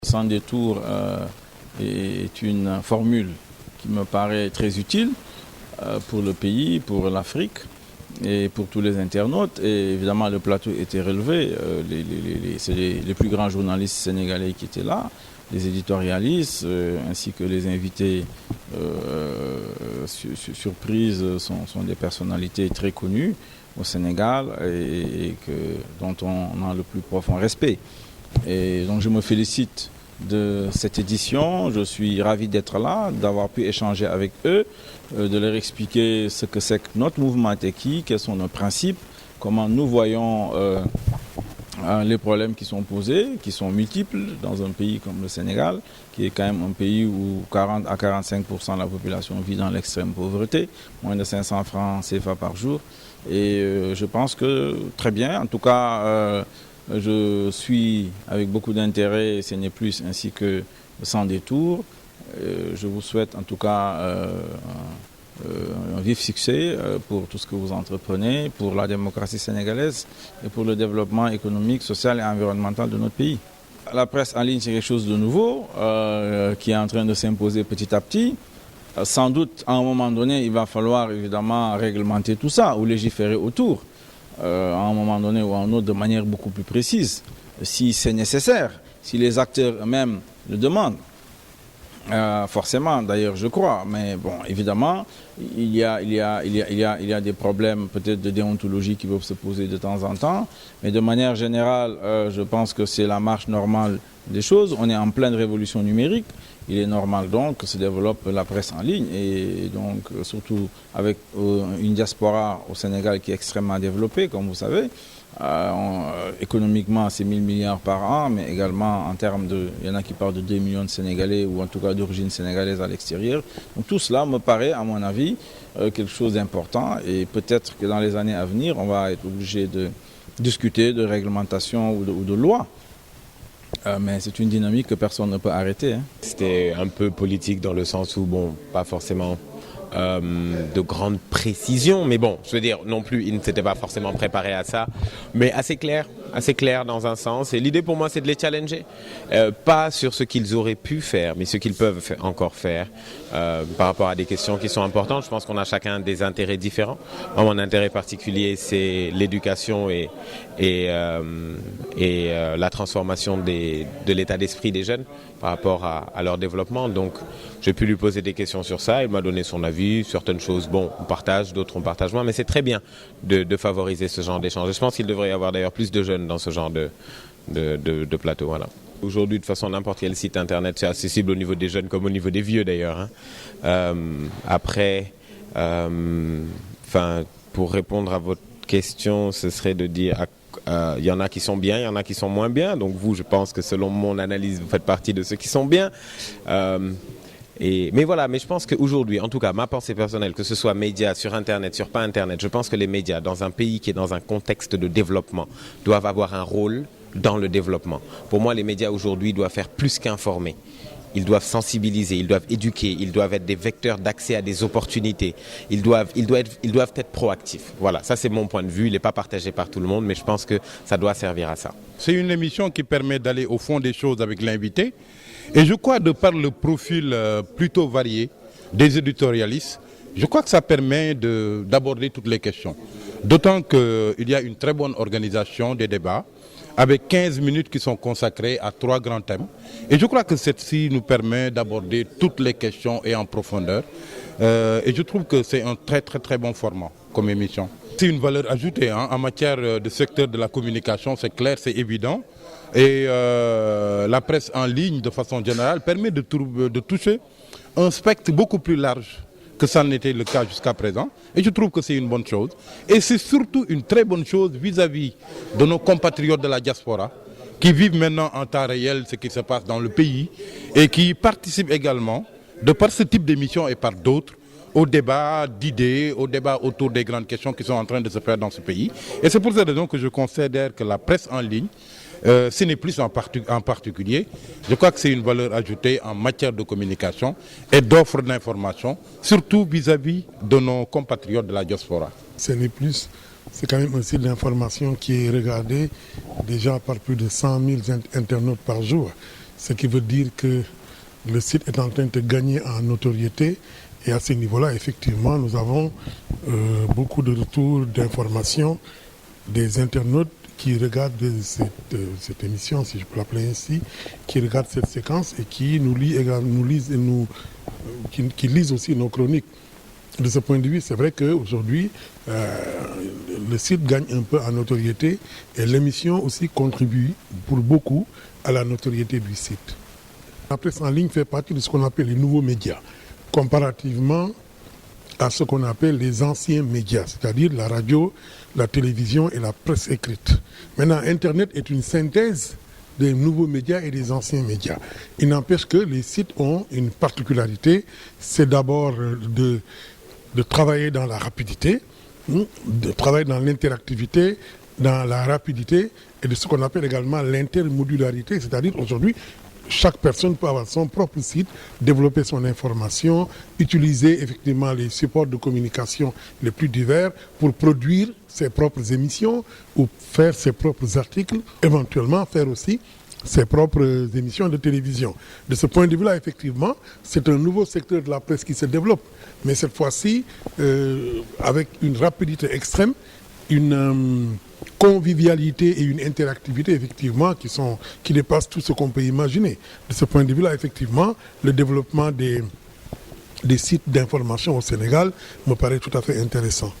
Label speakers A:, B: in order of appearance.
A: Sans détour est une formule qui me paraît très utile pour le pays, pour l'Afrique et pour tous les internautes. Et évidemment, le plateau était relevé. C'est les plus grands journalistes sénégalais qui étaient là, les éditorialistes, ainsi que les invités surprises sont des personnalités très connues au Sénégal et dont on a le plus profond respect. Et donc je me félicite de cette édition, je suis ravi d'être là, d'avoir pu échanger avec eux, de leur expliquer ce que c'est que notre mouvement Tekki, quels sont nos principes, comment nous voyons les problèmes qui sont posés, qui sont multiples dans un pays comme le Sénégal, qui est quand même un pays où 40 à 45% de la population vit dans l'extrême pauvreté, moins de 500 francs CFA par jour. Et je pense que très bien, en tout cas, je suis avec beaucoup d'intérêt Ce n'est plus ainsi que Sans détour. Je vous souhaite en tout cas un vif succès pour tout ce que vous entreprenez, pour la démocratie sénégalaise et pour le développement économique, social et environnemental de notre pays. La presse en ligne, c'est quelque chose de nouveau qui est en train de s'imposer petit à petit. Sans doute, à un moment donné, il va falloir évidemment réglementer tout ça ou légiférer autour. À un moment donné ou à un autre de manière beaucoup plus précise, si c'est nécessaire, si les acteurs eux-mêmes le demandent. Forcément, d'ailleurs, je crois, mais bon, évidemment, il y a des problèmes peut-être de déontologie qui peuvent se poser de temps en temps, mais de manière générale, je pense que c'est la marche normale des choses. On est en pleine révolution numérique. Il est normal donc que se développe la presse en ligne et donc surtout avec une diaspora au Sénégal qui est extrêmement développée, comme vous savez. Économiquement, c'est 1000 milliards par an, mais également en termes de... Il y en a qui parlent de 2 millions de Sénégalais ou en tout cas d'origine sénégalaise à l'extérieur. Donc tout cela me paraît, à mon avis, quelque chose d'important et peut-être que dans les années à venir, on va être obligé de discuter de réglementation ou de loi. Mais c'est une dynamique que personne ne peut arrêter.
B: C'était un peu politique dans le sens où, bon, pas forcément de grande précision, mais bon, je veux dire, non plus, ils ne s'étaient pas forcément préparés à ça, mais assez clair dans un sens. Et l'idée pour moi, c'est de les challenger, pas sur ce qu'ils auraient pu faire, mais ce qu'ils peuvent encore faire par rapport à des questions qui sont importantes. Je pense qu'on a chacun des intérêts différents. Moi, mon intérêt particulier, c'est l'éducation et la transformation de l'état d'esprit des jeunes par rapport à leur développement. Donc, j'ai pu lui poser des questions sur ça. Il m'a donné son avis. Certaines choses, bon, on partage, d'autres on partage moins. Mais c'est très bien de favoriser ce genre d'échange. Je pense qu'il devrait y avoir d'ailleurs plus de jeunes dans ce genre de plateau. Voilà. Aujourd'hui, de toute façon, n'importe quel site internet, c'est accessible au niveau des jeunes comme au niveau des vieux d'ailleurs. Après, pour répondre à votre question, ce serait de dire... Il y en a qui sont bien, il y en a qui sont moins bien. Donc vous, je pense que selon mon analyse, vous faites partie de ceux qui sont bien. Mais voilà, mais je pense qu'aujourd'hui, en tout cas, ma pensée personnelle, que ce soit médias, sur Internet, sur pas Internet, je pense que les médias, dans un pays qui est dans un contexte de développement, doivent avoir un rôle dans le développement. Pour moi, les médias aujourd'hui doivent faire plus qu'informer. Ils doivent sensibiliser, ils doivent éduquer, ils doivent être des vecteurs d'accès à des opportunités. Ils doivent être proactifs. Voilà, ça c'est mon point de vue. Il n'est pas partagé par tout le monde, mais je pense que ça doit servir à ça.
C: C'est une émission qui permet d'aller au fond des choses avec l'invité. Et je crois, de par le profil plutôt varié des éditorialistes, je crois que ça permet d'aborder toutes les questions. D'autant qu'il y a une très bonne organisation des débats, avec 15 minutes qui sont consacrées à 3 grands thèmes. Et je crois que celle-ci nous permet d'aborder toutes les questions et en profondeur. Et je trouve que c'est un très bon format comme émission. C'est une valeur ajoutée en matière de secteur de la communication, c'est clair, c'est évident. Et la presse en ligne, de façon générale, permet de toucher un spectre beaucoup plus large que ça n'était le cas jusqu'à présent. Et je trouve que c'est une bonne chose. Et c'est surtout une très bonne chose vis-à-vis de nos compatriotes de la diaspora qui vivent maintenant en temps réel ce qui se passe dans le pays et qui participent également, de par ce type d'émission et par d'autres, au débat d'idées, au débat autour des grandes questions qui sont en train de se faire dans ce pays. Et c'est pour cette raison que je considère que la presse en ligne, ce n'est plus en particulier. Je crois que c'est une valeur ajoutée en matière de communication et d'offres d'information, surtout vis-à-vis de nos compatriotes de la diaspora.
D: Ce n'est plus, c'est quand même un site d'information qui est regardé déjà par plus de 100 000 internautes par jour. ce qui veut dire que le site est en train de gagner en notoriété. Et à ce niveau-là, effectivement, nous avons beaucoup de retours d'informations des internautes qui regardent cette émission, si je peux l'appeler ainsi, qui regardent cette séquence et qui nous lisent qui lisent aussi nos chroniques. De ce point de vue, c'est vrai qu'aujourd'hui, le site gagne un peu en notoriété et l'émission aussi contribue pour beaucoup à la notoriété du site. La presse en ligne fait partie de ce qu'on appelle les nouveaux médias, comparativement à ce qu'on appelle les anciens médias, c'est-à-dire la radio, la télévision et la presse écrite. Maintenant, Internet est une synthèse des nouveaux médias et des anciens médias. Il n'empêche que les sites ont une particularité, c'est d'abord de travailler dans la rapidité, de travailler dans l'interactivité, dans la rapidité et de ce qu'on appelle également l'intermodularité, c'est-à-dire aujourd'hui, chaque personne peut avoir son propre site, développer son information, utiliser effectivement les supports de communication les plus divers pour produire ses propres émissions ou faire ses propres articles, éventuellement faire aussi ses propres émissions de télévision. De ce point de vue-là, effectivement, c'est un nouveau secteur de la presse qui se développe, mais cette fois-ci avec une rapidité extrême, une convivialité et une interactivité effectivement qui dépassent tout ce qu'on peut imaginer. De ce point de vue-là, effectivement, le développement des sites d'information au Sénégal me paraît tout à fait intéressant.